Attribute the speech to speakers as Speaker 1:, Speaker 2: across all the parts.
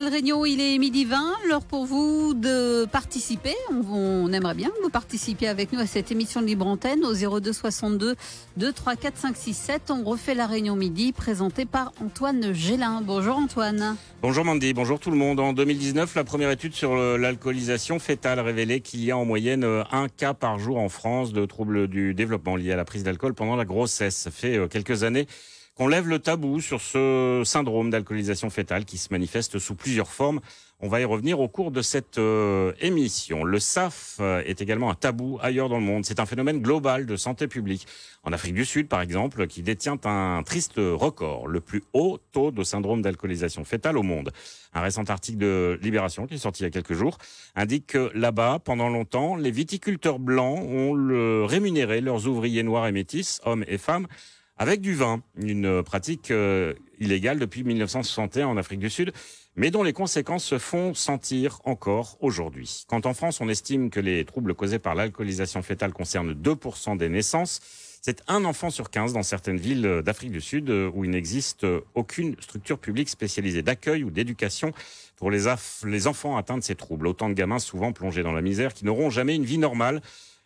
Speaker 1: Réunion, il est midi 20, l'heure pour vous de participer. On aimerait bien que vous participiez avec nous à cette émission de Libre Antenne au 02 62 2 3 4 5 6 7. On refait la Réunion midi présentée par Antoine Gélin. Bonjour Antoine.
Speaker 2: Bonjour Mandy, bonjour tout le monde. En 2019, la première étude sur l'alcoolisation fœtale révélait qu'il y a en moyenne un cas par jour en France de troubles du développement liés à la prise d'alcool pendant la grossesse. Ça fait quelques années qu'on lève le tabou sur ce syndrome d'alcoolisation fœtale qui se manifeste sous plusieurs formes. On va y revenir au cours de cette émission. Le SAF est également un tabou ailleurs dans le monde. C'est un phénomène global de santé publique. En Afrique du Sud, par exemple, qui détient un triste record, le plus haut taux de syndrome d'alcoolisation fœtale au monde. Un récent article de Libération, qui est sorti il y a quelques jours, indique que là-bas, pendant longtemps, les viticulteurs blancs ont rémunéré leurs ouvriers noirs et métis, hommes et femmes, avec du vin, une pratique illégale depuis 1961 en Afrique du Sud, mais dont les conséquences se font sentir encore aujourd'hui. Quand en France, on estime que les troubles causés par l'alcoolisation fœtale concernent 2% des naissances, c'est un enfant sur 15 dans certaines villes d'Afrique du Sud où il n'existe aucune structure publique spécialisée d'accueil ou d'éducation pour les enfants atteints de ces troubles. Autant de gamins souvent plongés dans la misère qui n'auront jamais une vie normale.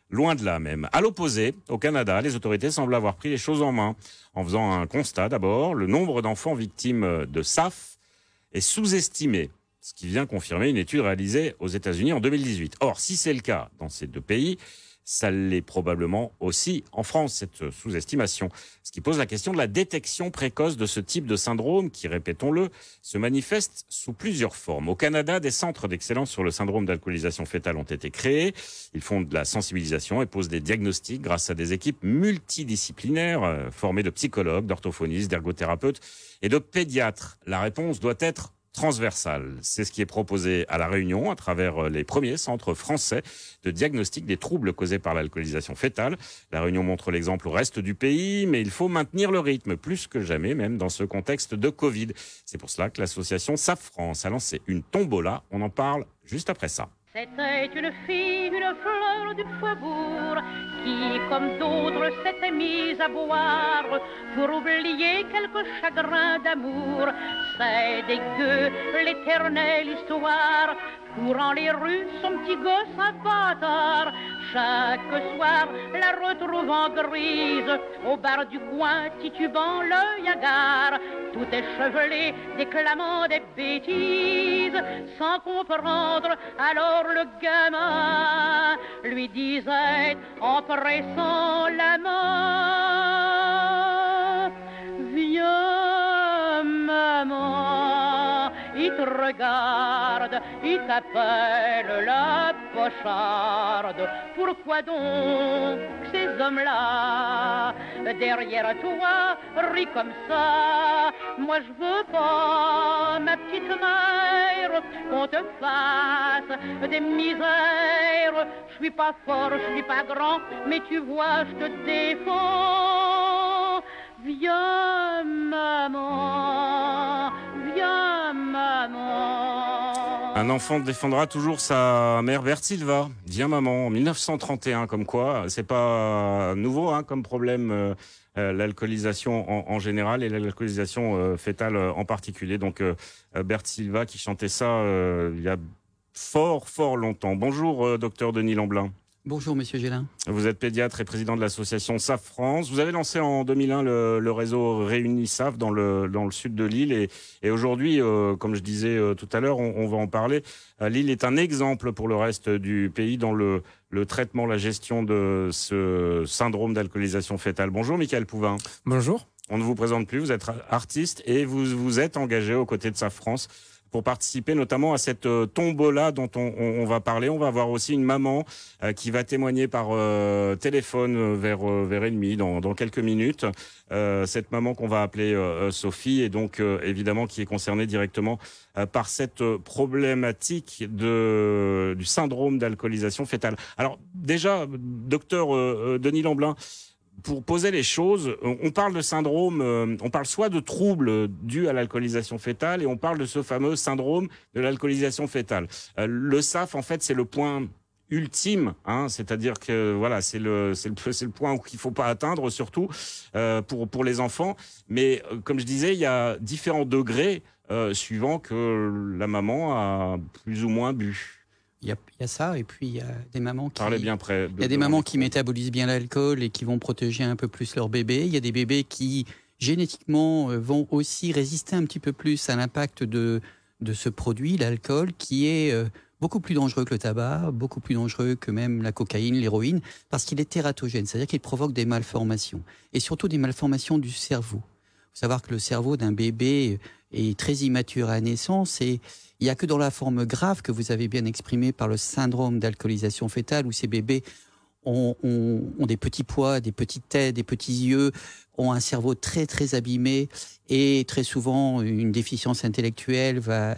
Speaker 2: Loin de là même. À l'opposé, au Canada, les autorités semblent avoir pris les choses en main. En faisant un constat d'abord, le nombre d'enfants victimes de SAF est sous-estimé, ce qui vient confirmer une étude réalisée aux États-Unis en 2018. Or, si c'est le cas dans ces deux pays, ça l'est probablement aussi en France, cette sous-estimation. Ce qui pose la question de la détection précoce de ce type de syndrome qui, répétons-le, se manifeste sous plusieurs formes. Au Canada, des centres d'excellence sur le syndrome d'alcoolisation fœtale ont été créés. Ils font de la sensibilisation et posent des diagnostics grâce à des équipes multidisciplinaires formées de psychologues, d'orthophonistes, d'ergothérapeutes et de pédiatres. La réponse doit être transversale. C'est ce qui est proposé à La Réunion à travers les premiers centres français de diagnostic des troubles causés par l'alcoolisation fœtale. La Réunion montre l'exemple au reste du pays, mais il faut maintenir le rythme, plus que jamais, même dans ce contexte de Covid. C'est pour cela que l'association SAF France a lancé une tombola. On en parle juste après ça.
Speaker 3: C'était une fille, une fleur du faubourg, qui, comme d'autres, s'était mise à boire pour oublier quelques chagrins d'amour. C'est dégueu, l'éternelle histoire, courant les rues, son petit gosse un bâtard. Chaque soir, la retrouvant grise, au bar du coin, titubant l'œil hagard, tout échevelé, déclamant des bêtises, sans comprendre. Alors le gamin lui disait, en pressant la main, viens maman, il te regarde, il t'appelle la pocharde. Pourquoi donc ces hommes-là derrière toi rient comme ça? Moi je veux pas, ma petite mère, qu'on te fasse des misères. Je suis pas fort, je suis pas grand, mais tu vois je te défends. Viens maman, viens maman.
Speaker 2: Un enfant défendra toujours sa mère. Bert Silva, viens maman, en 1931, comme quoi, c'est pas nouveau comme problème, l'alcoolisation en général et l'alcoolisation fœtale en particulier. Donc Bert Silva qui chantait ça il y a fort longtemps. Bonjour docteur Denis Lamblin.
Speaker 4: Bonjour Monsieur Gélin.
Speaker 2: Vous êtes pédiatre et président de l'association SAF France. Vous avez lancé en 2001 le réseau Réunis SAF dans le sud de l'île et aujourd'hui, comme je disais tout à l'heure, on va en parler. L'île est un exemple pour le reste du pays dans le traitement, la gestion de ce syndrome d'alcoolisation fœtale. Bonjour Michael Pouvin.
Speaker 5: Bonjour.
Speaker 2: On ne vous présente plus, vous êtes artiste et vous êtes engagé aux côtés de SAF France pour participer notamment à cette tombola dont on va parler. On va avoir aussi une maman qui va témoigner par téléphone vers 1h30 dans quelques minutes. Cette maman qu'on va appeler Sophie et donc évidemment qui est concernée directement par cette problématique du syndrome d'alcoolisation fœtale. Alors déjà, docteur Denis Lamblin, pour poser les choses, on parle de syndrome, on parle soit de troubles dus à l'alcoolisation fœtale et on parle de ce fameux syndrome de l'alcoolisation fœtale. Le SAF, en fait, c'est le point ultime, c'est-à-dire que voilà, c'est le point qu'il faut pas atteindre, surtout pour les enfants. Mais comme je disais, il y a différents degrés suivant que la maman a plus ou moins bu.
Speaker 4: Il y a ça, et puis il y a des mamans qui...
Speaker 2: Parlez bien près.
Speaker 4: Il y a des mamans qui métabolisent bien l'alcool et qui vont protéger un peu plus leur bébé. Il y a des bébés qui, génétiquement, vont aussi résister un petit peu plus à l'impact de ce produit, l'alcool, qui est beaucoup plus dangereux que le tabac, beaucoup plus dangereux que même la cocaïne, l'héroïne, parce qu'il est tératogène, c'est-à-dire qu'il provoque des malformations, et surtout des malformations du cerveau. Il faut savoir que le cerveau d'un bébé est très immature à la naissance, et il n'y a que dans la forme grave que vous avez bien exprimée par le syndrome d'alcoolisation fœtale, où ces bébés ont des petits pois, des petites têtes, des petits yeux, ont un cerveau très très abîmé, et très souvent une déficience intellectuelle va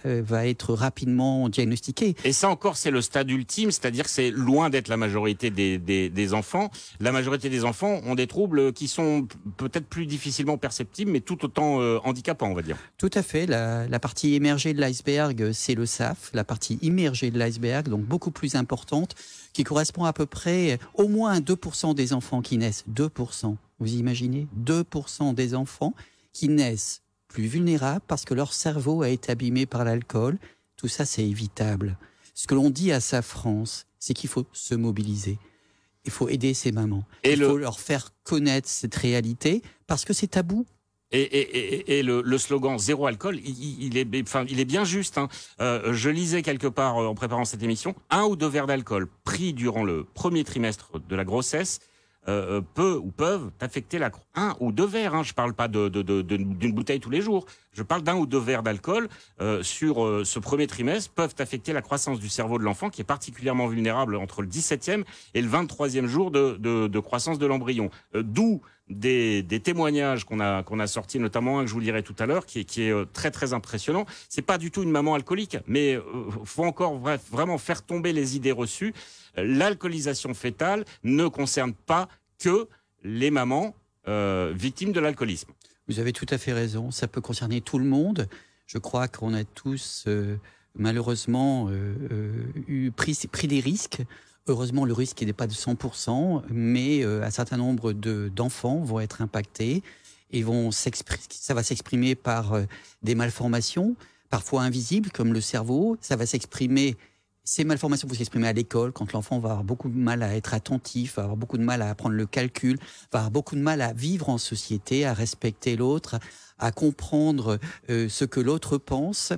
Speaker 4: être rapidement diagnostiquée.
Speaker 2: Et ça encore, c'est le stade ultime, c'est-à-dire que c'est loin d'être la majorité des enfants. La majorité des enfants ont des troubles qui sont peut-être plus difficilement perceptibles, mais tout autant handicapants, on va dire.
Speaker 4: Tout à fait. La partie émergée de l'iceberg, c'est le SAF, la partie immergée de l'iceberg, donc beaucoup plus importante, qui correspond à peu près au moins à 2% des enfants qui naissent. 2%. Vous imaginez 2% des enfants qui naissent plus vulnérables parce que leur cerveau a été abîmé par l'alcool. Tout ça, c'est évitable. Ce que l'on dit à sa France, c'est qu'il faut se mobiliser. Il faut aider ces mamans. Il faut leur faire connaître cette réalité parce que c'est tabou.
Speaker 2: Et le slogan zéro alcool, il est bien juste. Hein. Je lisais quelque part en préparant cette émission, 1 ou 2 verres d'alcool pris durant le premier trimestre de la grossesse peuvent affecter 1 ou 2 verres. Hein. Je parle pas d'une bouteille tous les jours. Je parle d'1 ou 2 verres d'alcool sur ce premier trimestre peuvent affecter la croissance du cerveau de l'enfant, qui est particulièrement vulnérable entre le 17e et le 23e jour de croissance de l'embryon. D'où des témoignages qu'on a sortis, notamment un que je vous lirai tout à l'heure, qui est très très impressionnant. C'est pas du tout une maman alcoolique, mais faut encore vraiment faire tomber les idées reçues. L'alcoolisation fœtale ne concerne pas que les mamans victimes de l'alcoolisme.
Speaker 4: Vous avez tout à fait raison, ça peut concerner tout le monde. Je crois qu'on a tous malheureusement pris des risques. Heureusement, le risque n'est pas de 100%, mais un certain nombre d'enfants vont être impactés et ça va s'exprimer par des malformations, parfois invisibles, comme le cerveau. Ça va s'exprimer, ces malformations vont s'exprimer à l'école, quand l'enfant va avoir beaucoup de mal à être attentif, va avoir beaucoup de mal à apprendre le calcul, va avoir beaucoup de mal à vivre en société, à respecter l'autre, à comprendre ce que l'autre pense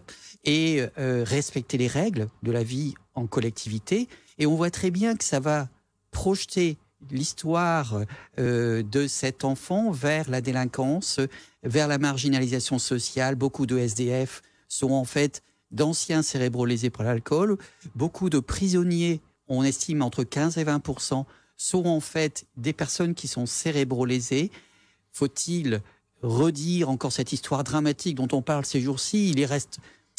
Speaker 4: et respecter les règles de la vie en collectivité. Et on voit très bien que ça va projeter l'histoire de cet enfant vers la délinquance, vers la marginalisation sociale. Beaucoup de SDF sont en fait d'anciens cérébrolésés par l'alcool. Beaucoup de prisonniers, on estime entre 15 et 20%, sont en fait des personnes qui sont cérébrolésées. Faut-il redire encore cette histoire dramatique dont on parle ces jours-ci?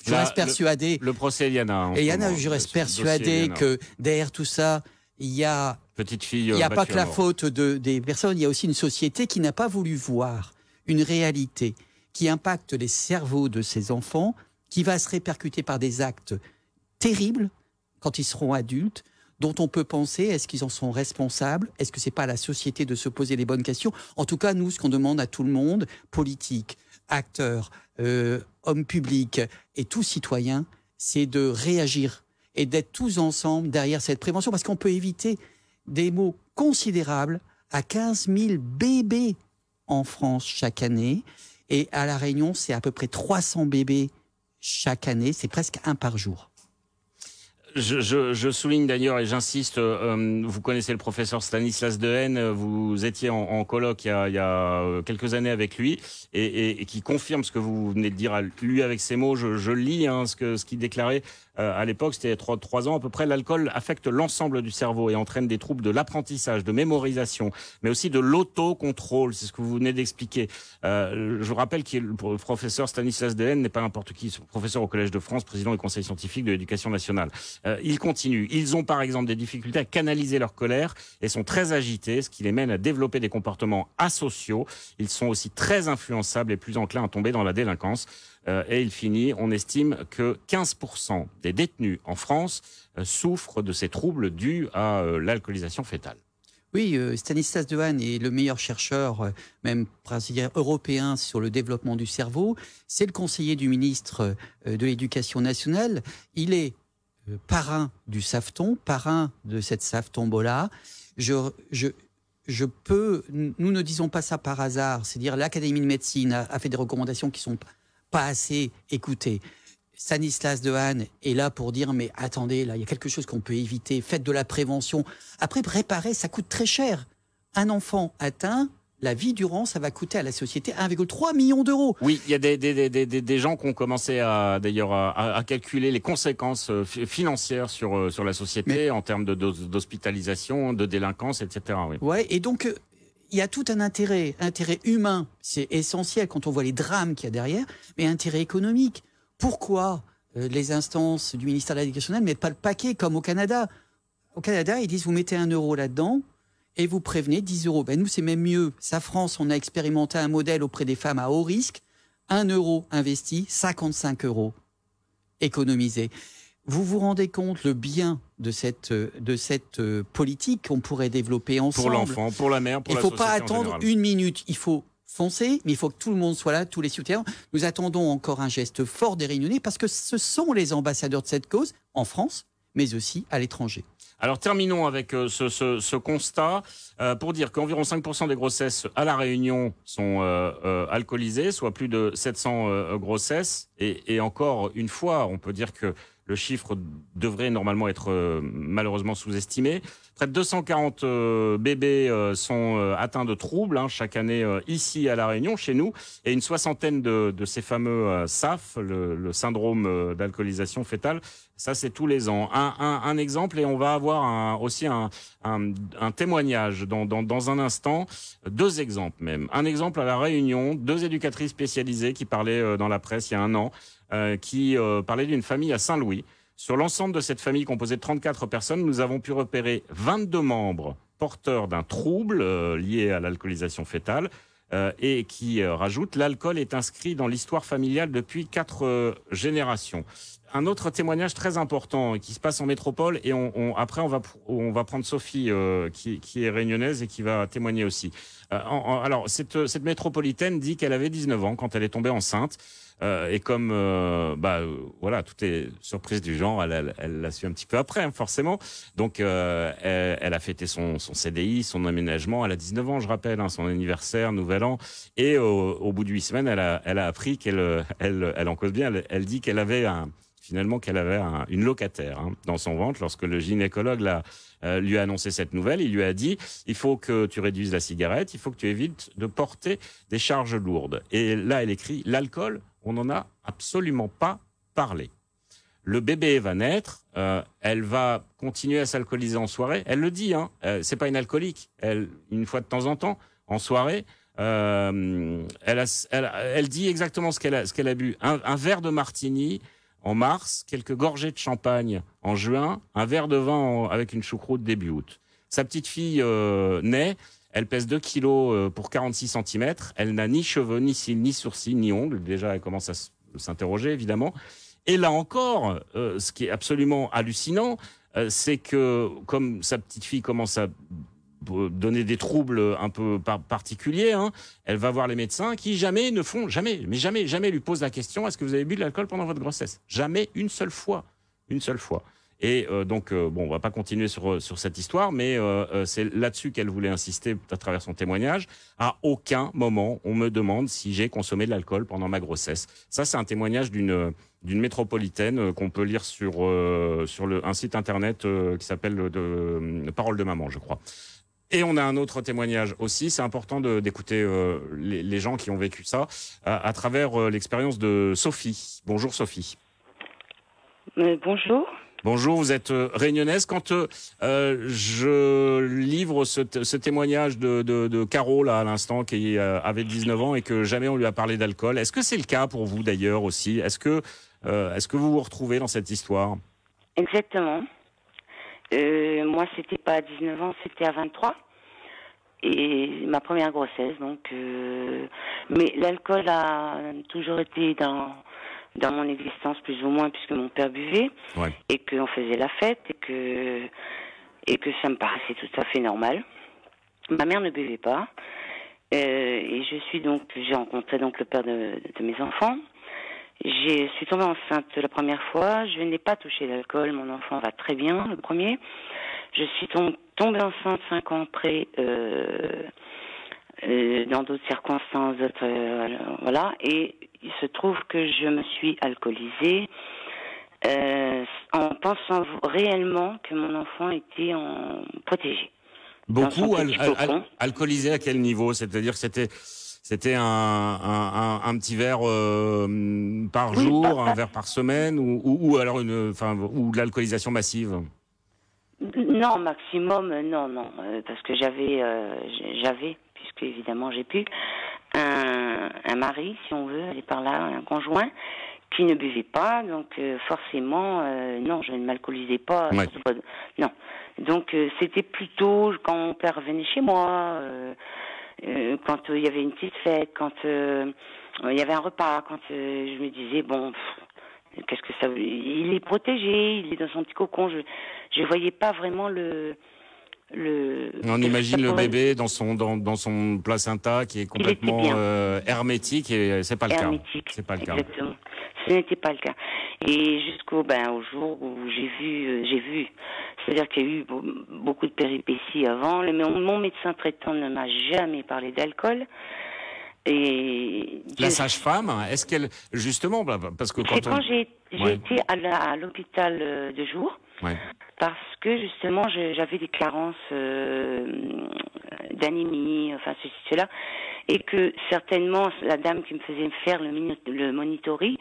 Speaker 4: Je reste persuadé.
Speaker 2: Le procès Eliana.
Speaker 4: Eliana, je reste persuadé que derrière tout ça, il y a.
Speaker 2: Petite fille.
Speaker 4: Il n'y a pas que la faute des personnes. Il y a aussi une société qui n'a pas voulu voir une réalité qui impacte les cerveaux de ces enfants, qui va se répercuter par des actes terribles quand ils seront adultes, dont on peut penser, est-ce qu'ils en sont responsables? Est-ce que c'est pas à la société de se poser les bonnes questions? En tout cas, nous, ce qu'on demande à tout le monde, politiques, acteurs, hommes publics et tous citoyens, c'est de réagir et d'être tous ensemble derrière cette prévention, parce qu'on peut éviter des maux considérables à 15 000 bébés en France chaque année. Et à La Réunion, c'est à peu près 300 bébés chaque année. C'est presque 1 par jour.
Speaker 2: Je souligne d'ailleurs, et j'insiste, vous connaissez le professeur Stanislas Dehaene, vous étiez en colloque il y a quelques années avec lui, et qui confirme ce que vous venez de dire, lui avec ces mots, je lis ce qu'il déclarait à l'époque, c'était 3 ans à peu près. L'alcool affecte l'ensemble du cerveau et entraîne des troubles de l'apprentissage, de mémorisation, mais aussi de l'autocontrôle, c'est ce que vous venez d'expliquer. Je vous rappelle que le professeur Stanislas Dehaene n'est pas n'importe qui, professeur au Collège de France, président du Conseil scientifique de l'éducation nationale. Il continue. Ils ont par exemple des difficultés à canaliser leur colère et sont très agités, ce qui les mène à développer des comportements asociaux. Ils sont aussi très influençables et plus enclins à tomber dans la délinquance. Et il finit, on estime que 15% des détenus en France souffrent de ces troubles dus à l'alcoolisation fœtale.
Speaker 4: Oui, Stanislas Dehaene est le meilleur chercheur, même brésilien, européen sur le développement du cerveau. C'est le conseiller du ministre de l'Éducation nationale. Il est parrain du SAFTON, parrain de cette SAFTOMBOLA. Nous ne disons pas ça par hasard. C'est-à-dire l'Académie de médecine a fait des recommandations qui sont pas assez écoutées. Stanislas Dehaene est là pour dire mais attendez, là il y a quelque chose qu'on peut éviter, faites de la prévention. Après réparer, ça coûte très cher. Un enfant atteint, la vie durant, ça va coûter à la société 1,3 million d'euros.
Speaker 2: Oui, il y a des gens qui ont commencé à calculer les conséquences financières sur la société en termes d'hospitalisation, de délinquance, etc. Oui.
Speaker 4: Ouais, et donc il y a tout un intérêt humain, c'est essentiel quand on voit les drames qu'il y a derrière, mais intérêt économique. Pourquoi les instances du ministère de l'Éducation nationale ne mettent pas le paquet comme au Canada? Au Canada, ils disent vous mettez 1 euro là-dedans et vous prévenez 10 euros. Ben nous, c'est même mieux. Sa France, on a expérimenté un modèle auprès des femmes à haut risque. 1 euro investi, 55 euros économisés. Vous vous rendez compte le bien de cette politique qu'on pourrait développer ensemble?
Speaker 2: Pour l'enfant, pour la mère, pour la société.
Speaker 4: Il ne faut pas attendre une minute. Il faut foncer, mais il faut que tout le monde soit là, tous les soutiens. Nous attendons encore un geste fort des Réunionnais parce que ce sont les ambassadeurs de cette cause en France, mais aussi à l'étranger.
Speaker 2: Alors terminons avec ce constat pour dire qu'environ 5% des grossesses à La Réunion sont alcoolisées, soit plus de 700 grossesses. Et encore une fois, on peut dire que le chiffre devrait normalement être malheureusement sous-estimé. Près de 240 bébés sont atteints de troubles chaque année ici à La Réunion, chez nous. Et une soixantaine de ces fameux SAF, le syndrome d'alcoolisation fœtale, ça c'est tous les ans. Un exemple, et on va avoir aussi un témoignage dans un instant. 2 exemples même. Un exemple à La Réunion, 2 éducatrices spécialisées qui parlaient dans la presse il y a 1 an, qui parlaient d'une famille à Saint-Louis. Sur l'ensemble de cette famille composée de 34 personnes, nous avons pu repérer 22 membres porteurs d'un trouble lié à l'alcoolisation fœtale et qui rajoute l'alcool est inscrit dans l'histoire familiale depuis 4 générations. Un autre témoignage très important qui se passe en métropole et après on va prendre Sophie qui est réunionnaise et qui va témoigner aussi. Alors cette métropolitaine dit qu'elle avait 19 ans quand elle est tombée enceinte. Et comme voilà, toutes les surprises du genre, elle l'a su un petit peu après, forcément. Donc elle a fêté son CDI, son aménagement. Elle a 19 ans, je rappelle, son anniversaire, nouvel an. Et au bout de 8 semaines, elle a appris qu'elle en cause bien. Elle dit qu'elle avait une locataire dans son ventre. Lorsque le gynécologue lui a annoncé cette nouvelle, il lui a dit « Il faut que tu réduises la cigarette, il faut que tu évites de porter des charges lourdes. » Et là, elle écrit « L'alcool, on n'en a absolument pas parlé. Le bébé va naître, elle va continuer à s'alcooliser en soirée. Elle le dit, c'est pas une alcoolique. Une fois de temps en temps, en soirée, elle dit exactement ce qu'elle a bu. Un verre de martini en mars, quelques gorgées de champagne en juin, un verre de vin avec une choucroute début août. Sa petite fille naît. Elle pèse 2 kilos pour 46 cm. Elle n'a ni cheveux, ni cils, ni sourcils, ni ongles. Déjà, elle commence à s'interroger, évidemment. Et là encore, ce qui est absolument hallucinant, c'est que comme sa petite fille commence à donner des troubles un peu particuliers, elle va voir les médecins qui jamais lui posent la question « Est-ce que vous avez bu de l'alcool pendant votre grossesse ?» Jamais, une seule fois. Et donc, on va pas continuer sur cette histoire, mais c'est là-dessus qu'elle voulait insister à travers son témoignage. À aucun moment, on me demande si j'ai consommé de l'alcool pendant ma grossesse. Ça, c'est un témoignage d'une métropolitaine qu'on peut lire sur un site internet qui s'appelle Parole de maman, je crois. Et on a un autre témoignage aussi. C'est important d'écouter les gens qui ont vécu ça à travers l'expérience de Sophie. Bonjour Sophie.
Speaker 5: Bonjour.
Speaker 2: Bonjour, vous êtes réunionnaise. Quand je livre ce témoignage de Caro là à l'instant qui avait 19 ans et que jamais on lui a parlé d'alcool, est-ce que c'est le cas pour vous d'ailleurs aussi? Est-ce que vous vous retrouvez dans cette histoire?
Speaker 5: Exactement. Moi, c'était pas à 19 ans, c'était à 23. Et ma première grossesse, donc. Mais l'alcool a toujours été dans mon existence plus ou moins, puisque mon père buvait, et qu'on faisait la fête, et que ça me paraissait tout à fait normal. Ma mère ne buvait pas. Et j'ai rencontré donc le père de mes enfants. Je suis tombée enceinte la première fois. Je n'ai pas touché l'alcool. Mon enfant va très bien, le premier. Je suis tombée enceinte 5 ans après, dans d'autres circonstances, voilà. Et il se trouve que je me suis alcoolisée, en pensant réellement que mon enfant était protégé.
Speaker 2: Beaucoup alcoolisé à quel niveau? C'est-à-dire que c'était un petit verre par jour, un verre par semaine, ou alors ou de l'alcoolisation massive?
Speaker 5: Non, maximum, non, parce que j'avais, puisque évidemment j'ai pu, un mari, si on veut, aller par là, un conjoint, qui ne buvait pas, donc forcément, non, je ne m'alcoolisais pas.
Speaker 2: Ouais.
Speaker 5: Non. Donc c'était plutôt quand mon père venait chez moi, quand il y avait une petite fête, quand il y avait un repas, quand je me disais, bon, qu'est-ce que ça veut... Il est protégé, il est dans son petit cocon, je voyais pas vraiment
Speaker 2: On imagine le bébé dans son placenta qui est complètement hermétique, et c'est pas le cas. C'est pas le cas.
Speaker 5: Exactement. Ce n'était pas le cas. Et jusqu'au au jour où j'ai vu, c'est-à-dire qu'il y a eu beaucoup de péripéties avant. Mon médecin traitant ne m'a jamais parlé d'alcool. Et
Speaker 2: la sage-femme, est-ce qu'elle, justement, parce que
Speaker 5: quand j'ai été à l'hôpital de jour, parce que justement j'avais des carences d'anémie, enfin ceci, cela, et que certainement la dame qui me faisait faire le monitoring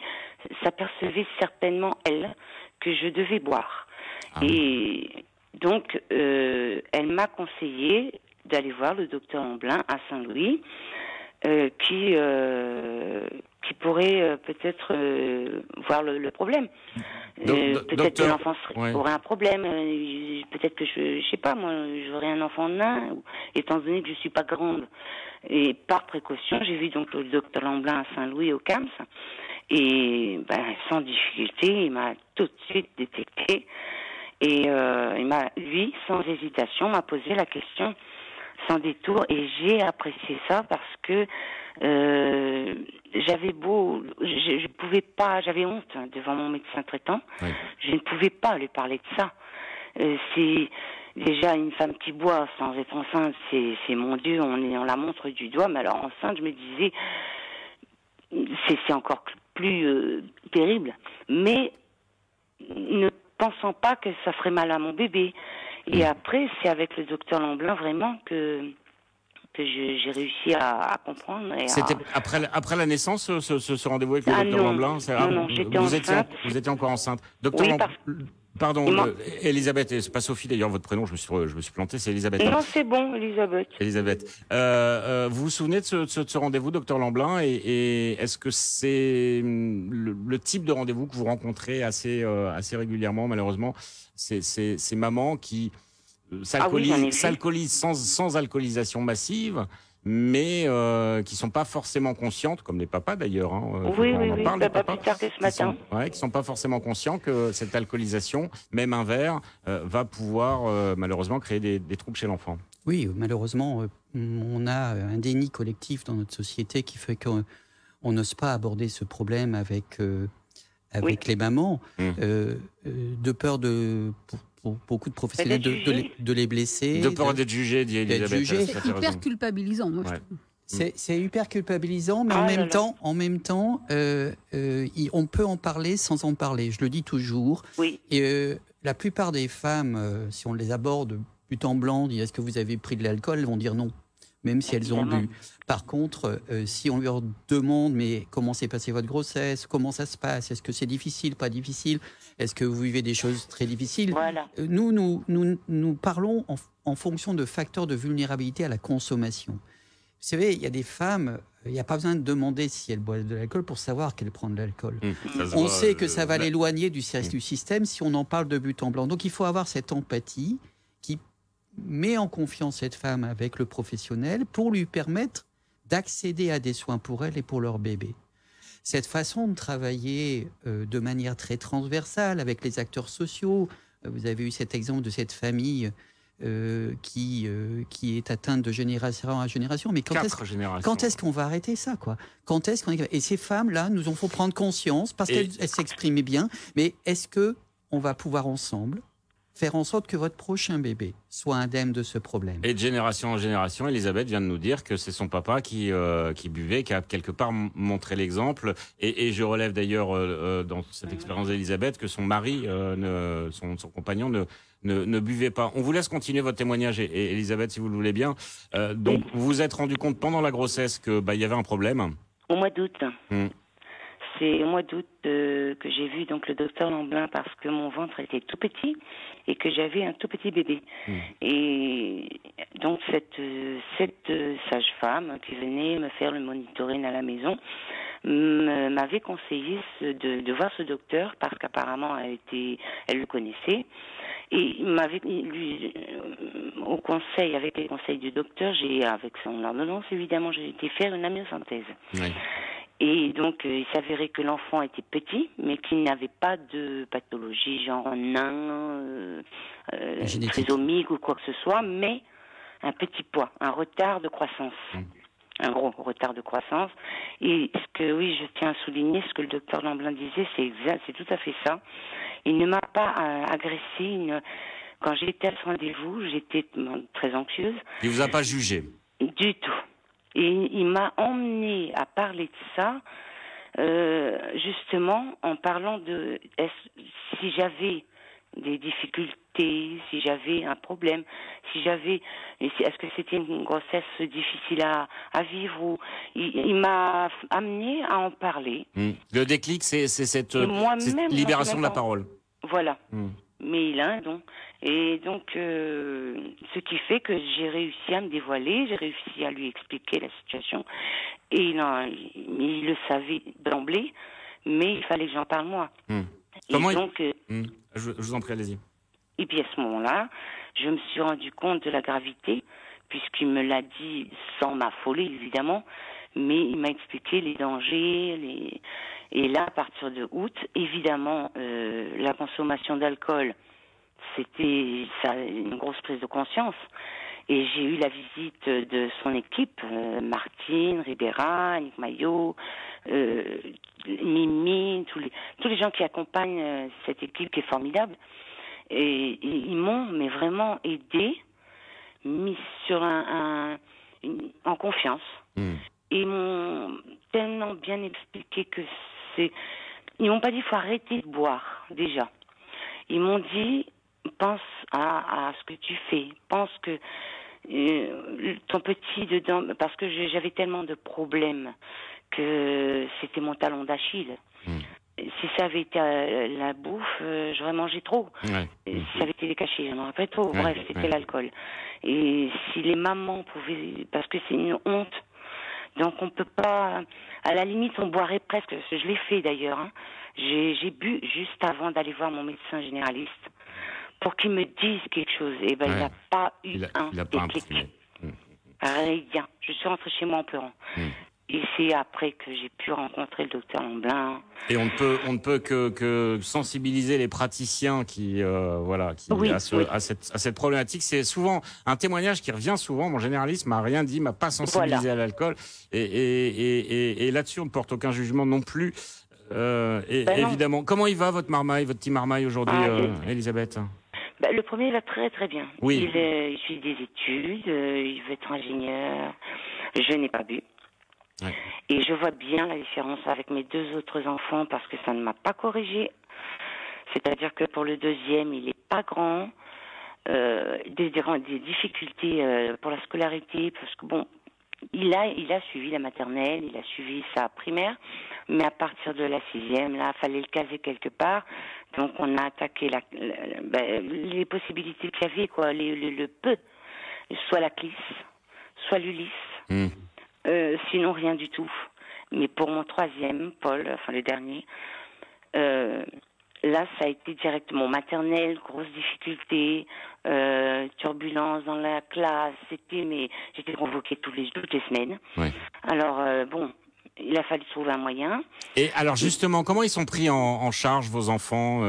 Speaker 5: s'apercevait certainement, elle, que je devais boire. Et donc elle m'a conseillé d'aller voir le docteur Lamblin à Saint-Louis, qui pourrait peut-être voir le problème. Peut-être que l'enfant aurait un problème. Peut-être que je sais pas, moi, j'aurais un enfant nain, étant donné que je suis pas grande. Et par précaution, j'ai vu donc le docteur Lamblin à Saint-Louis au CAMS, et sans difficulté, il m'a tout de suite détecté, et lui, sans hésitation, m'a posé la question sans détour, et j'ai apprécié ça parce que je pouvais pas, j'avais honte devant mon médecin traitant. Je ne pouvais pas lui parler de ça. C'est déjà une femme qui boit sans être enceinte, c'est mon Dieu, on la montre du doigt. Mais alors enceinte, je me disais, c'est encore plus terrible. Mais ne pensant pas que ça ferait mal à mon bébé. Et après, c'est avec le docteur Lamblin vraiment que j'ai réussi à comprendre.
Speaker 2: C'était après la naissance, ce rendez-vous avec le docteur Lamblin?
Speaker 5: Non, j'étais enceinte.
Speaker 2: Vous étiez encore enceinte. Docteur Pardon, Elisabeth, c'est pas Sophie d'ailleurs votre prénom, je me suis planté, c'est Elisabeth.
Speaker 5: Non, c'est bon, Elisabeth.
Speaker 2: Vous vous souvenez de ce rendez-vous, docteur Lamblin, et est-ce que c'est le type de rendez-vous que vous rencontrez assez régulièrement, malheureusement, ces mamans qui s'alcoolisent sans alcoolisation massive, mais qui sont pas forcément conscientes, comme les papas d'ailleurs.
Speaker 5: Oui, pas plus tard que ce matin.
Speaker 2: Qui sont pas forcément conscients que cette alcoolisation, même un verre, va pouvoir malheureusement créer des troubles chez l'enfant.
Speaker 4: Oui, malheureusement, on a un déni collectif dans notre société qui fait qu'on n'ose pas aborder ce problème avec les mamans, de peur pour beaucoup de professionnels de les blesser.
Speaker 2: De peur d'être jugés, dit Elisabeth.
Speaker 1: C'est hyper culpabilisant, moi, je trouve.
Speaker 4: C'est hyper culpabilisant, mais en même temps, on peut en parler sans en parler. Je le dis toujours.
Speaker 5: Oui.
Speaker 4: Et la plupart des femmes, si on les aborde but en blanc, disent est-ce que vous avez pris de l'alcool, elles vont dire non, même si elles ont bu. Par contre, si on leur demande mais comment s'est passée votre grossesse, comment ça se passe, est-ce que c'est difficile, pas difficile, est-ce que vous vivez des choses très difficiles, nous parlons en fonction de facteurs de vulnérabilité à la consommation. Vous savez, il y a des femmes, il n'y a pas besoin de demander si elles boivent de l'alcool pour savoir qu'elles prennent de l'alcool. On sait que ça va l'éloigner du système si on en parle de but en blanc. Donc il faut avoir cette empathie qui met en confiance cette femme avec le professionnel pour lui permettre d'accéder à des soins pour elle et pour leur bébé. Cette façon de travailler de manière très transversale avec les acteurs sociaux, vous avez eu cet exemple de cette famille qui est atteinte de génération à génération. Mais quand est-ce qu'on va arrêter ça, quoi? Quand est-ce qu'on Et ces femmes-là, nous en faut prendre conscience parce qu'elles s'exprimaient bien. Mais est-ce que on va pouvoir ensemble faire en sorte que votre prochain bébé soit indemne de ce problème?
Speaker 2: Et de génération en génération, Elisabeth vient de nous dire que c'est son papa qui buvait, qui a quelque part montré l'exemple. Et je relève d'ailleurs dans cette expérience d'Elisabeth que son mari, son compagnon, ne buvait pas. On vous laisse continuer votre témoignage, et Elisabeth, si vous le voulez bien. Donc, vous vous êtes rendu compte pendant la grossesse que il y avait un problème.
Speaker 5: Au mois d'août. C'est au mois d'août que j'ai vu donc le docteur Lamblin parce que mon ventre était tout petit et que j'avais un tout petit bébé. Et donc cette sage-femme qui venait me faire le monitoring à la maison m'avait conseillé de voir ce docteur parce qu'apparemment elle le connaissait. Et il m'avait avec les conseils du docteur, avec son ordonnance évidemment, j'ai été faire une amniosynthèse. Oui. Et donc, il s'avérait que l'enfant était petit, mais qu'il n'avait pas de pathologie, genre nain, trisomique ou quoi que ce soit, mais un petit poids, un retard de croissance. Un gros retard de croissance. Et je tiens à souligner, ce que le docteur Lamblin disait, c'est exact, c'est tout à fait ça. Il ne m'a pas agressé. Quand j'étais à ce rendez-vous, j'étais très anxieuse.
Speaker 2: Il vous a pas jugé?
Speaker 5: Du tout. Et il m'a emmené à parler de ça, justement, en parlant de si j'avais des difficultés, si j'avais un problème, est-ce que c'était une grossesse difficile à vivre, ou il m'a amené à en parler.
Speaker 2: Le déclic, c'est cette libération de la parole.
Speaker 5: Voilà. Mais il a un don. Et donc, ce qui fait que j'ai réussi à me dévoiler, j'ai réussi à lui expliquer la situation. Et il le savait d'emblée, mais il fallait que j'en parle moi.
Speaker 2: Je vous en prie, allez-y.
Speaker 5: Et puis à ce moment-là, je me suis rendu compte de la gravité, puisqu'il me l'a dit sans m'affoler, évidemment, mais il m'a expliqué les dangers. Et là, à partir de août, évidemment, la consommation d'alcool, c'était une grosse prise de conscience. Et j'ai eu la visite de son équipe, Martine, Ribera, Annick Maillot, Mimi, tous les gens qui accompagnent cette équipe qui est formidable. Et ils m'ont vraiment aidé, mis sur en confiance. Et ils m'ont tellement bien expliqué que ils m'ont pas dit qu'il faut arrêter de boire, déjà. Ils m'ont dit, pense à ce que tu fais, pense que ton petit dedans, parce que j'avais tellement de problèmes que c'était mon talon d'Achille. Si ça avait été la bouffe, j'aurais mangé trop. Ouais. Si ça avait été des cachets, j'en aurais pas trop. Bref, c'était l'alcool. Et si les mamans pouvaient, parce que c'est une honte, donc on peut pas, à la limite on boirait presque, je l'ai fait d'ailleurs, hein. J'ai bu juste avant d'aller voir mon médecin généraliste pour qu'il me dise quelque chose. Et il n'a pas eu un déclic. Rien. Je suis rentrée chez moi en pleurant. Et c'est après que j'ai pu rencontrer le docteur Lamblin.
Speaker 2: Et on ne peut que sensibiliser les praticiens qui à cette problématique. C'est souvent un témoignage qui revient souvent. Mon généraliste m'a rien dit, m'a pas sensibilisé à l'alcool. Et là-dessus, on ne porte aucun jugement non plus. Évidemment. Non. Comment il va, votre petit marmaille aujourd'hui, Elisabeth?
Speaker 5: Le premier va très très bien.
Speaker 2: Oui.
Speaker 5: Il suit des études, il veut être ingénieur. Je n'ai pas bu. Ouais. Et je vois bien la différence avec mes deux autres enfants parce que ça ne m'a pas corrigé. C'est-à-dire que pour le deuxième, il n'est pas grand. Des difficultés pour la scolarité parce que il a suivi la maternelle, il a suivi sa primaire, mais à partir de la 6e, là, il fallait le caser quelque part. Donc on a attaqué les possibilités qu'il y avait, quoi, le peu, soit la CLIS, soit l'ULIS. Sinon rien du tout. Mais pour mon troisième, Paul, enfin le dernier, là ça a été directement maternelle, grosse difficulté, turbulence dans la classe, j'étais convoquée toutes les semaines. Ouais. Alors il a fallu trouver un moyen.
Speaker 2: Et alors justement, comment ils sont pris en charge, vos enfants,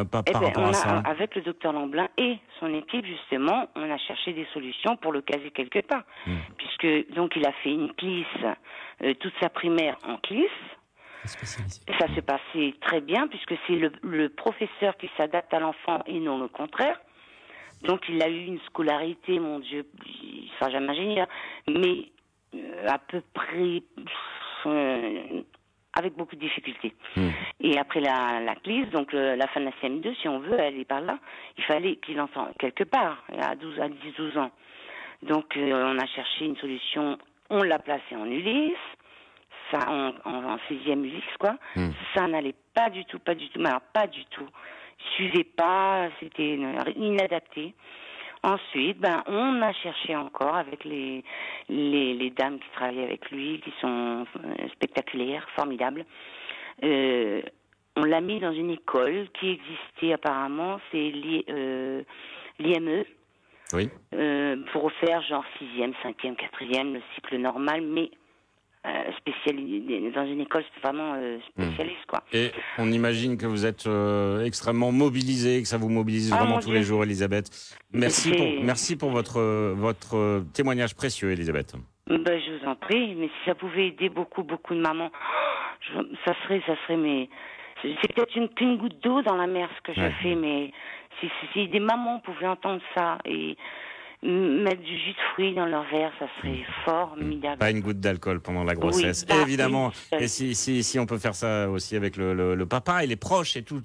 Speaker 2: par rapport à ça?
Speaker 5: Avec le docteur Lamblin et son équipe, justement, on a cherché des solutions pour le caser quelque part. Puisque, donc, il a fait une CLIS, toute sa primaire en CLIS. Ça s'est passé très bien, puisque c'est le professeur qui s'adapte à l'enfant et non le contraire. Donc, il a eu une scolarité, mon Dieu, il ne sera jamais ingénieur, mais à peu près... avec beaucoup de difficultés. Et après la CLIS, donc la fin de la CM2, si on veut aller par là, il fallait qu'il entende quelque part, à 10-12 ans. Donc on a cherché une solution, on l'a placé en Ulysse, ça, en 6e Ulysse, quoi. Ça n'allait pas du tout, mais alors pas du tout. Il suivait pas, c'était inadapté. Ensuite, on a cherché encore avec les dames qui travaillaient avec lui, qui sont spectaculaires, formidables. On l'a mis dans une école qui existait apparemment, c'est l'IME.
Speaker 2: Oui.
Speaker 5: Pour faire genre 6e, 5e, 4e, le cycle normal, mais spécialisé dans une école vraiment spécialiste, quoi.
Speaker 2: Et on imagine que vous êtes extrêmement mobilisée, que ça vous mobilise vraiment tous les jours, Elisabeth. Merci pour votre témoignage précieux, Elisabeth.
Speaker 5: Je vous en prie, mais si ça pouvait aider beaucoup de mamans, ça serait, mais c'est peut-être qu'une goutte d'eau dans la mer ce que je fais, mais si des mamans pouvaient entendre ça et mettre du jus de fruits dans leur verre, ça serait formidable.
Speaker 2: Pas une goutte d'alcool pendant la grossesse, évidemment. Et si on peut faire ça aussi avec le papa et les proches et tout.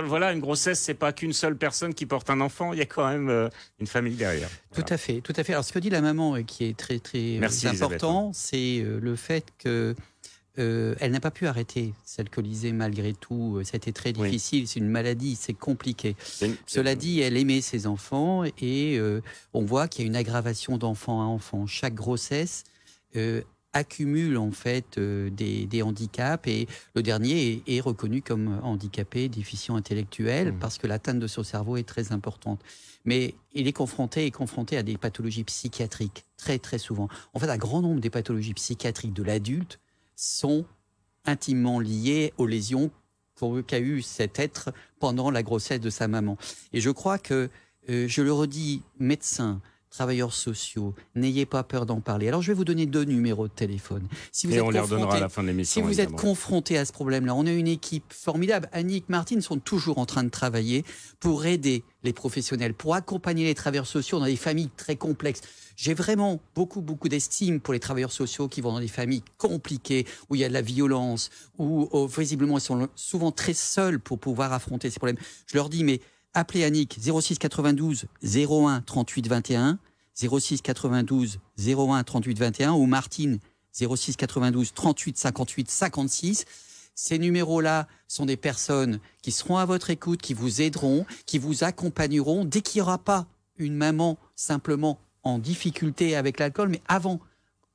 Speaker 2: Voilà, une grossesse, c'est pas qu'une seule personne qui porte un enfant, il y a quand même une famille derrière.
Speaker 4: Tout à fait. Alors ce que dit la maman et qui est très important, c'est le fait que elle n'a pas pu arrêter s'alcooliser malgré tout. Ça a été très difficile. C'est une maladie, c'est compliqué. Cela dit, elle aimait ses enfants et on voit qu'il y a une aggravation d'enfant à enfant. Chaque grossesse accumule en fait des handicaps et le dernier est reconnu comme handicapé, déficient intellectuel parce que l'atteinte de son cerveau est très importante. Mais il est confronté à des pathologies psychiatriques très très souvent. En fait, un grand nombre des pathologies psychiatriques de l'adulte sont intimement liées aux lésions qu'a eu cet être pendant la grossesse de sa maman. Et je crois que, je le redis, médecins, travailleurs sociaux, n'ayez pas peur d'en parler. Alors je vais vous donner 2 numéros de téléphone. Si vous
Speaker 2: et on les redonnera à la fin de l'émission.
Speaker 4: Si vous êtes confronté à ce problème-là, on a une équipe formidable. Annick, Martine sont toujours en train de travailler pour aider les professionnels, pour accompagner les travailleurs sociaux dans des familles très complexes. J'ai vraiment beaucoup d'estime pour les travailleurs sociaux qui vont dans des familles compliquées, où il y a de la violence, où visiblement ils sont souvent très seuls pour pouvoir affronter ces problèmes. Je leur dis, mais appelez Annick 06 92 01 38 21, 06 92 01 38 21, ou Martine 06 92 38 58 56. Ces numéros-là sont des personnes qui seront à votre écoute, qui vous aideront, qui vous accompagneront dès qu'il n'y aura pas une maman simplement en difficulté avec l'alcool, mais avant,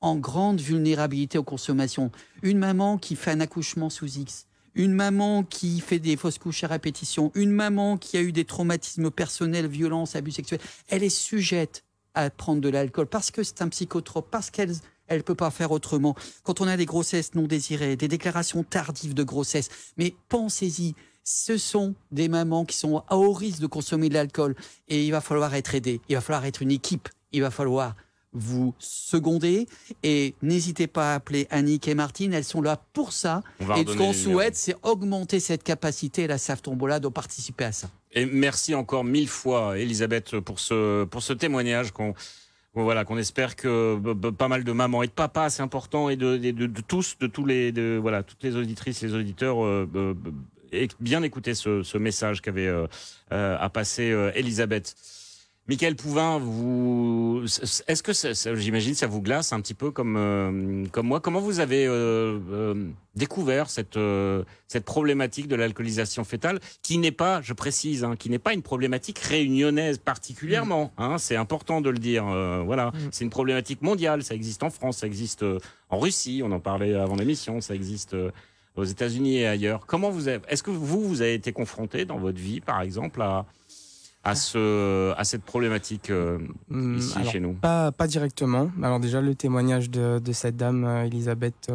Speaker 4: en grande vulnérabilité aux consommations. Une maman qui fait un accouchement sous X, une maman qui fait des fausses couches à répétition, une maman qui a eu des traumatismes personnels, violences, abus sexuels, elle est sujette à prendre de l'alcool parce que c'est un psychotrope, parce qu'elle ne peut pas faire autrement. Quand on a des grossesses non désirées, des déclarations tardives de grossesse, mais pensez-y, ce sont des mamans qui sont à haut risque de consommer de l'alcool et il va falloir être aidé, il va falloir être une équipe, il va falloir vous seconder et n'hésitez pas à appeler Annick et Martine, elles sont là pour ça. Et ce qu'on souhaite, c'est augmenter cette capacité et la SAF Tombola doit participer à ça.
Speaker 2: Et merci encore 1000 fois, Elisabeth, pour ce témoignage qu'on espère que pas mal de mamans et de papas, c'est important, et de tous, toutes les auditrices et les auditeurs bien écouter ce message qu'avait à passer Elisabeth. Michael Pouvin, est-ce que j'imagine ça vous glace un petit peu comme moi? Comment vous avez découvert cette problématique de l'alcoolisation fœtale, qui n'est pas, je précise, qui n'est pas une problématique réunionnaise particulièrement. C'est important de le dire. C'est une problématique mondiale. Ça existe en France, ça existe en Russie. On en parlait avant l'émission. Ça existe aux États-Unis et ailleurs. Est-ce que vous avez été confronté dans votre vie, par exemple, à à cette problématique ici
Speaker 6: alors,
Speaker 2: chez nous?
Speaker 6: Pas directement. Alors déjà, le témoignage de cette dame, Elisabeth,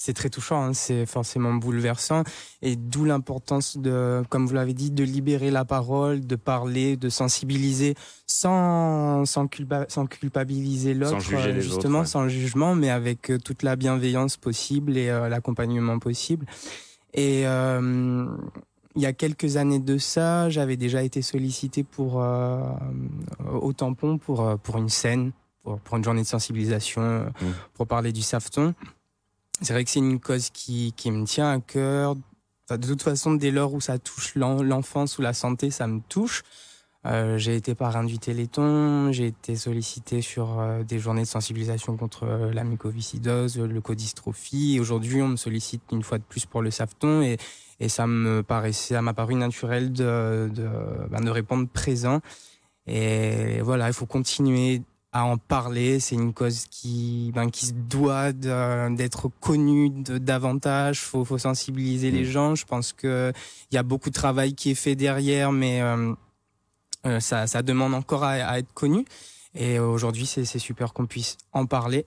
Speaker 6: c'est très touchant, hein, c'est forcément bouleversant, et d'où l'importance comme vous l'avez dit, de libérer la parole, de parler, de sensibiliser sans culpabiliser l'autre, justement, sans jugement, mais avec toute la bienveillance possible et l'accompagnement possible. Et il y a quelques années de ça, j'avais déjà été sollicité au tampon pour une scène, pour une journée de sensibilisation, pour parler du Safton. C'est vrai que c'est une cause qui me tient à cœur. De toute façon, dès lors où ça touche l'enfance ou la santé, ça me touche. J'ai été parrain du Téléthon, j'ai été sollicité sur des journées de sensibilisation contre la mucoviscidose, le leukodystrophie. Et aujourd'hui, on me sollicite une fois de plus pour le Safton, et ça m'a paru naturel de répondre présent. Et voilà, il faut continuer à en parler. C'est une cause qui se doit d'être connue davantage. Faut sensibiliser les gens. Je pense que il y a beaucoup de travail qui est fait derrière, mais ça demande encore à être connu. Et aujourd'hui, c'est super qu'on puisse en parler.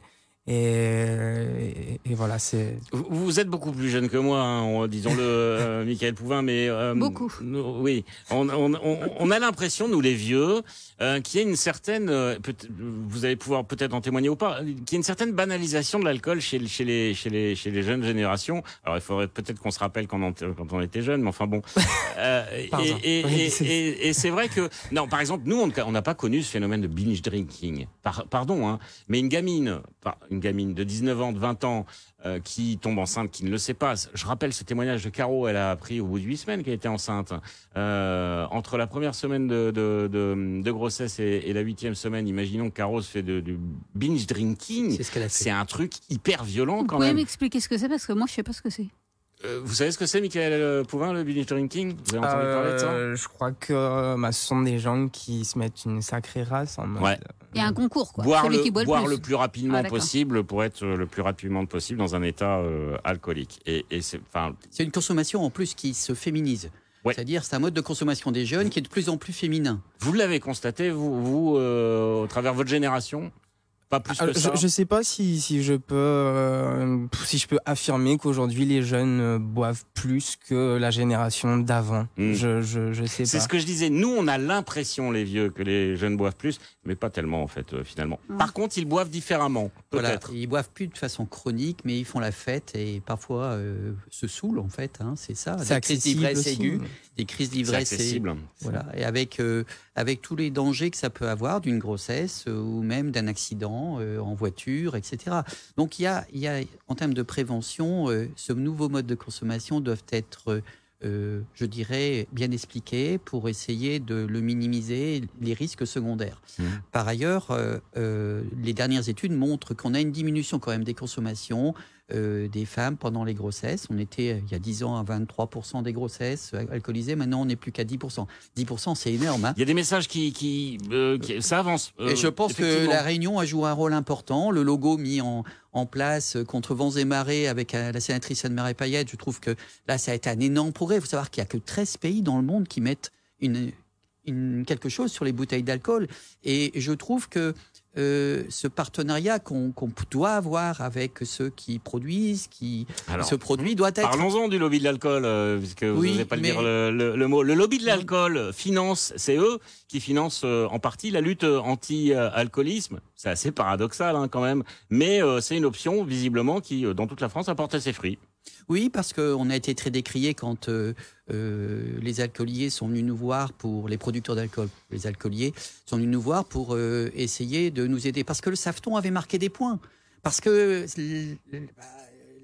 Speaker 6: Et voilà, c'est.
Speaker 2: Vous êtes beaucoup plus jeune que moi, hein, disons-le, Michael Pouvin, mais
Speaker 1: beaucoup.
Speaker 2: Oui, on a l'impression, nous les vieux, qu'il y a une certaine, vous allez pouvoir peut-être en témoigner ou pas, qu'il y a une certaine banalisation de l'alcool chez les jeunes générations. Alors il faudrait peut-être qu'on se rappelle quand on était jeune, mais enfin bon. Et c'est vrai que non, par exemple, nous on n'a pas connu ce phénomène de binge drinking. Pardon, hein, mais une gamine de 19 ans, de 20 ans, qui tombe enceinte, qui ne le sait pas. Je rappelle ce témoignage de Caro, elle a appris au bout de 8 semaines qu'elle était enceinte. Entre la première semaine de grossesse et la 8e semaine, imaginons que Caro se fait du binge drinking.
Speaker 4: C'est ce qu'elle a fait.
Speaker 2: C'est un truc hyper violent quand même.
Speaker 1: Vous pouvez m'expliquer ce que c'est, parce que moi je sais pas ce que c'est.
Speaker 2: Vous savez ce que c'est, Michael Pouvin, le binge drinking? Vous avez entendu parler de ça?
Speaker 6: Je crois que ce sont des gens qui se mettent une sacrée race en mode...
Speaker 2: Ouais.
Speaker 1: Il y a un concours, quoi.
Speaker 2: Boire
Speaker 1: Celui qui boit
Speaker 2: le plus rapidement
Speaker 1: d'accord.
Speaker 2: possible pour être le plus rapidement possible dans un état alcoolique. Et c'est
Speaker 4: une consommation en plus qui se féminise.
Speaker 2: Ouais.
Speaker 4: C'est-à-dire, c'est un mode de consommation des jeunes qui est de plus en plus féminin.
Speaker 2: Vous l'avez constaté, vous au travers de votre génération? Pas plus que ça.
Speaker 6: Je sais pas si je peux affirmer qu'aujourd'hui les jeunes boivent plus que la génération d'avant. Je sais pas.
Speaker 2: C'est ce que je disais. Nous, on a l'impression, les vieux, que les jeunes boivent plus, mais pas tellement en fait, finalement. Par contre, ils boivent différemment, peut-être.
Speaker 4: Voilà, ils boivent plus de façon chronique, mais ils font la fête et parfois se saoulent en fait. Hein, c'est ça.
Speaker 6: C'est
Speaker 4: des crises d'ivresse aiguë, des crises d'ivresse.
Speaker 2: C'est accessible.
Speaker 4: Voilà, et avec tous les dangers que ça peut avoir d'une grossesse ou même d'un accident en voiture, etc. Donc il y a en termes de prévention, ce nouveau mode de consommation doivent être, je dirais, bien expliqués pour essayer de le minimiser, les risques secondaires. Par ailleurs, les dernières études montrent qu'on a une diminution quand même des consommations des femmes pendant les grossesses. On était, il y a 10 ans, à 23% des grossesses alcoolisées. Maintenant, on n'est plus qu'à 10%. 10%, c'est énorme. Hein.
Speaker 2: Il y a des messages qui ça avance.
Speaker 4: Et je pense que la Réunion a joué un rôle important. Le logo mis en place contre vents et marées avec la sénatrice Anne-Marie Payette, je trouve que là, ça a été un énorme progrès. Il faut savoir qu'il n'y a que 13 pays dans le monde qui mettent quelque chose sur les bouteilles d'alcool. Et je trouve que ce partenariat qu'on doit avoir avec ceux qui produisent, ce produit doit être...
Speaker 2: Parlons-en du lobby de l'alcool, puisque vous n'osez pas le dire le mot. Le lobby de l'alcool finance, c'est eux qui financent en partie la lutte anti-alcoolisme. C'est assez paradoxal quand même, mais c'est une option visiblement qui, dans toute la France, a porté ses fruits.
Speaker 4: Oui, parce qu'on a été très décriés quand les alcooliers sont venus nous voir les producteurs d'alcool, les alcooliers sont venus nous voir pour essayer de nous aider. Parce que le Safton avait marqué des points. Parce que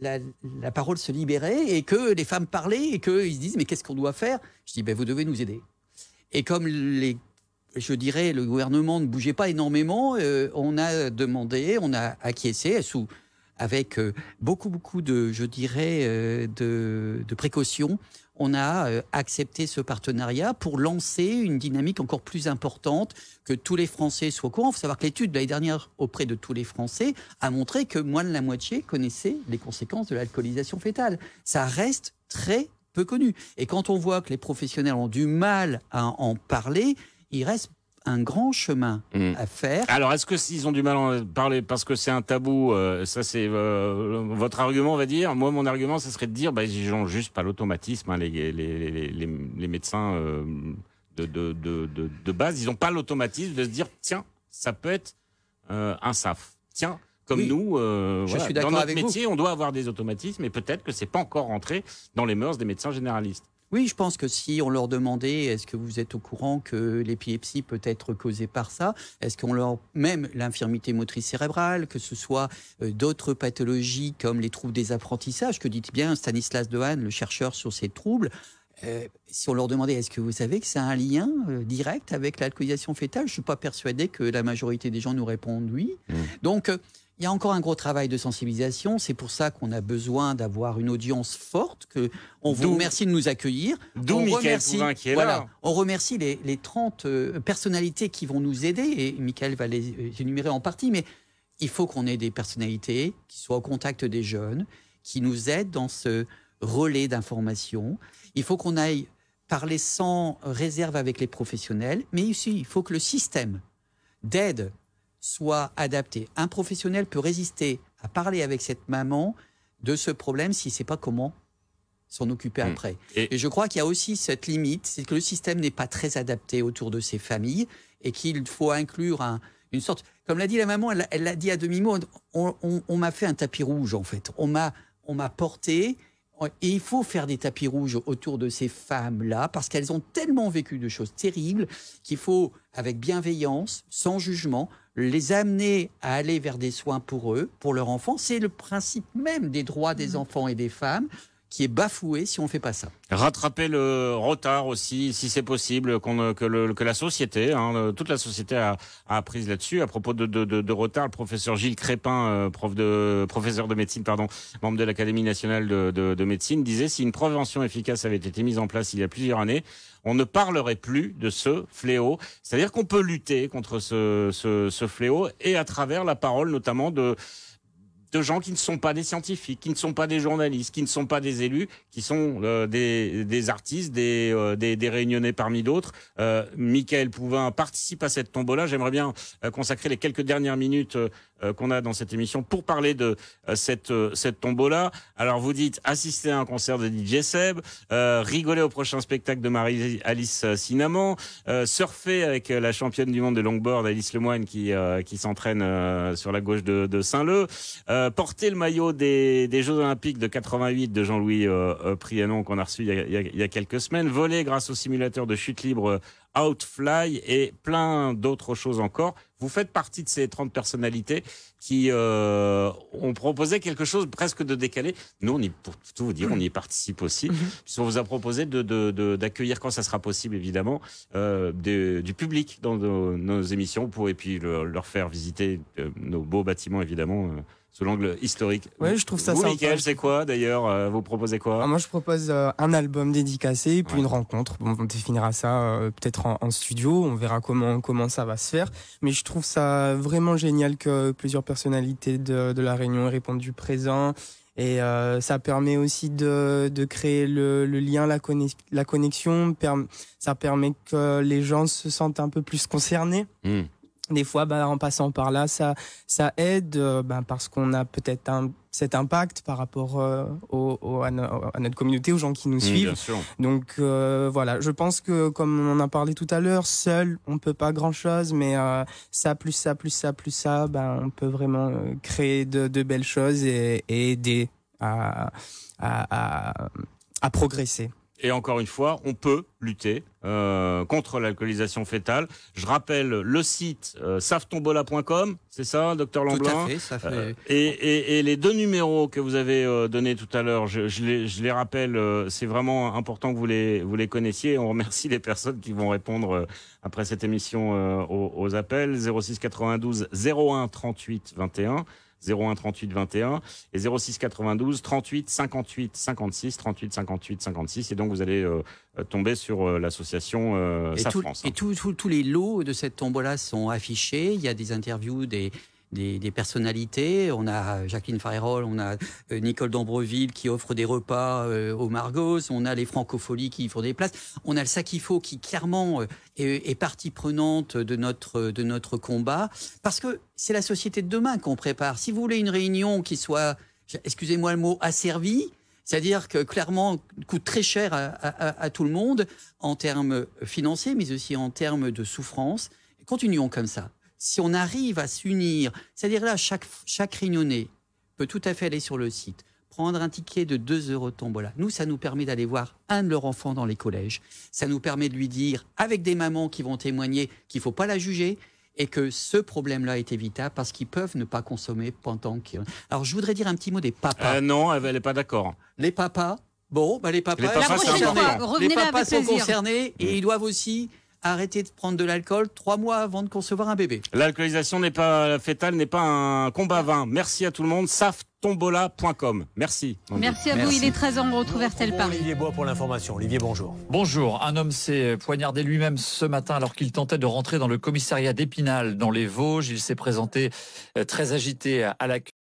Speaker 4: la parole se libérait et que les femmes parlaient et qu'ils se disent mais qu'est-ce qu'on doit faire? Je dis vous devez nous aider. Et comme je dirais, le gouvernement ne bougeait pas énormément, on a demandé, on a acquiescé avec beaucoup de, je dirais, de précautions. On a accepté ce partenariat pour lancer une dynamique encore plus importante, que tous les Français soient au courant. Il faut savoir que l'étude de l'année dernière auprès de tous les Français a montré que moins de la moitié connaissaient les conséquences de l'alcoolisation fœtale. Ça reste très, peu connu. Et quand on voit que les professionnels ont du mal à en parler, il reste un grand chemin à faire.
Speaker 2: Alors, est-ce que s'ils ont du mal à en parler parce que c'est un tabou, ça c'est votre argument, on va dire. Moi, mon argument, ça serait de dire, ils n'ont juste pas l'automatisme, hein, les médecins de base, ils n'ont pas l'automatisme de se dire, tiens, ça peut être un SAF. Tiens, comme nous,
Speaker 4: suis
Speaker 2: dans notre
Speaker 4: avec
Speaker 2: métier, on doit avoir des automatismes, et peut-être que c'est pas encore rentré dans les mœurs des médecins généralistes.
Speaker 4: Oui, je pense que si on leur demandait, est-ce que vous êtes au courant que l'épilepsie peut être causée par ça? Est-ce qu'on leur, même l'infirmité motrice cérébrale, que ce soit d'autres pathologies comme les troubles des apprentissages, que dit bien Stanislas Dehaene, le chercheur sur ces troubles, si on leur demandait, est-ce que vous savez que ça a un lien direct avec l'alcoolisation fœtale? Je ne suis pas persuadé que la majorité des gens nous répondent oui. Donc, il y a encore un gros travail de sensibilisation. C'est pour ça qu'on a besoin d'avoir une audience forte. On vous remercie de nous accueillir.
Speaker 2: D'où Mickaël Pouvin qui est là.
Speaker 4: On remercie les 30 personnalités qui vont nous aider. Et Mickaël va les énumérer en partie. Mais il faut qu'on ait des personnalités qui soient au contact des jeunes, qui nous aident dans ce relais d'information. Il faut qu'on aille parler sans réserve avec les professionnels. Mais aussi, il faut que le système d'aide soit adapté. Un professionnel peut résister à parler avec cette maman de ce problème s'il ne sait pas comment s'en occuper après. Et je crois qu'il y a aussi cette limite, c'est que le système n'est pas très adapté autour de ces familles et qu'il faut inclure une sorte... Comme l'a dit la maman, elle l'a dit à demi-mot, on m'a fait un tapis rouge en fait. On m'a porté... Et il faut faire des tapis rouges autour de ces femmes-là parce qu'elles ont tellement vécu de choses terribles qu'il faut, avec bienveillance, sans jugement, les amener à aller vers des soins pour eux, pour leur enfant. C'est le principe même des droits des enfants et des femmes qui est bafoué si on ne fait pas ça.
Speaker 2: Rattraper le retard aussi, si c'est possible, que la société, toute la société a prise là-dessus. À propos de retard, le professeur Gilles Crépin, professeur de médecine, membre de l'Académie nationale de médecine, disait si une prévention efficace avait été mise en place il y a plusieurs années, on ne parlerait plus de ce fléau. C'est-à-dire qu'on peut lutter contre ce fléau et à travers la parole notamment de gens qui ne sont pas des scientifiques, qui ne sont pas des journalistes, qui ne sont pas des élus, qui sont des artistes, des réunionnais parmi d'autres. Mickaël Pouvin participe à cette tombola. J'aimerais bien consacrer les quelques dernières minutes qu'on a dans cette émission pour parler de cette tombola. Alors vous dites assister à un concert de DJ Seb, rigoler au prochain spectacle de Marie-Alice Cinnamon, surfer avec la championne du monde de longboard Alice Lemoine qui s'entraîne sur la gauche de Saint-Leu, porter le maillot des Jeux Olympiques de 88 de Jean-Louis Prianon qu'on a reçu il y a quelques semaines, voler grâce au simulateur de chute libre Outfly et plein d'autres choses encore. Vous faites partie de ces 30 personnalités qui ont proposé quelque chose presque de décalé. Nous, pour tout vous dire, on y participe aussi. Puisqu'on vous a proposé d'accueillir, quand ça sera possible évidemment, du public dans nos émissions. Vous pouvez puis leur faire visiter nos beaux bâtiments évidemment. Sous l'angle historique.
Speaker 6: Ouais, je trouve ça
Speaker 2: vous,
Speaker 6: sympa.
Speaker 2: Mickaël, c'est quoi d'ailleurs vous proposez quoi?
Speaker 6: Moi, je propose un album dédicacé, puis une rencontre. Bon, on définira ça peut-être en studio. On verra comment ça va se faire. Mais je trouve ça vraiment génial que plusieurs personnalités de la Réunion aient répondu présent. Et ça permet aussi de créer le lien, la connexion. Ça permet que les gens se sentent un peu plus concernés. Des fois, en passant par là, ça aide parce qu'on a peut-être cet impact par rapport à notre communauté, aux gens qui nous suivent.
Speaker 2: Bien sûr.
Speaker 6: Donc voilà, je pense que comme on en a parlé tout à l'heure, seul, on peut pas grand-chose, mais ça, plus ça, on peut vraiment créer de belles choses et aider à progresser.
Speaker 2: Et encore une fois, on peut lutter contre l'alcoolisation fœtale. Je rappelle le site savtombola.com, c'est ça, docteur Lamblin?
Speaker 4: Tout à fait, ça fait...
Speaker 2: Et les deux numéros que vous avez donnés tout à l'heure, je les rappelle, c'est vraiment important que vous les connaissiez. On remercie les personnes qui vont répondre après cette émission aux appels. 06 92 01 38 21. 01 38 21 et 06 92 38 58 56 38 58 56 et donc vous allez tomber sur l'association SAF France.
Speaker 4: Et tous les lots de cette tombola sont affichés. Il y a des interviews des des personnalités. On a Jacqueline Farerol, on a Nicole Dambreville qui offre des repas au Margos, on a les Francopholies qui font des places, on a le Sakifo qui clairement est partie prenante de notre combat, parce que c'est la société de demain qu'on prépare. Si vous voulez une réunion qui soit, excusez-moi le mot, asservie, c'est-à-dire que clairement coûte très cher à tout le monde en termes financiers, mais aussi en termes de souffrance. Continuons comme ça. Si on arrive à s'unir, c'est-à-dire là, chaque réunionnais peut tout à fait aller sur le site, prendre un ticket de 2 € de tombola. Nous, ça nous permet d'aller voir un de leurs enfants dans les collèges. Ça nous permet de lui dire, avec des mamans qui vont témoigner, qu'il ne faut pas la juger et que ce problème-là est évitable parce qu'ils peuvent ne pas consommer pendant qu'ils... Alors, je voudrais dire un petit mot des papas.
Speaker 2: Non, elle n'est pas d'accord.
Speaker 4: Les papas, les papas,
Speaker 1: revenez
Speaker 4: les
Speaker 1: là
Speaker 4: papas
Speaker 1: avec
Speaker 4: sont
Speaker 1: plaisir.
Speaker 4: concernés et ils doivent aussi arrêter de prendre de l'alcool 3 mois avant de concevoir un bébé.
Speaker 2: L'alcoolisation fétale n'est pas un combat vain. Merci à tout le monde. saftombola.com. Merci.
Speaker 1: Merci à vous. Il est 13h. On retrouve RTL Paris.
Speaker 7: Olivier Bois pour l'information. Olivier, bonjour.
Speaker 8: Bonjour. Un homme s'est poignardé lui-même ce matin alors qu'il tentait de rentrer dans le commissariat d'Épinal dans les Vosges. Il s'est présenté très agité à l'accueil.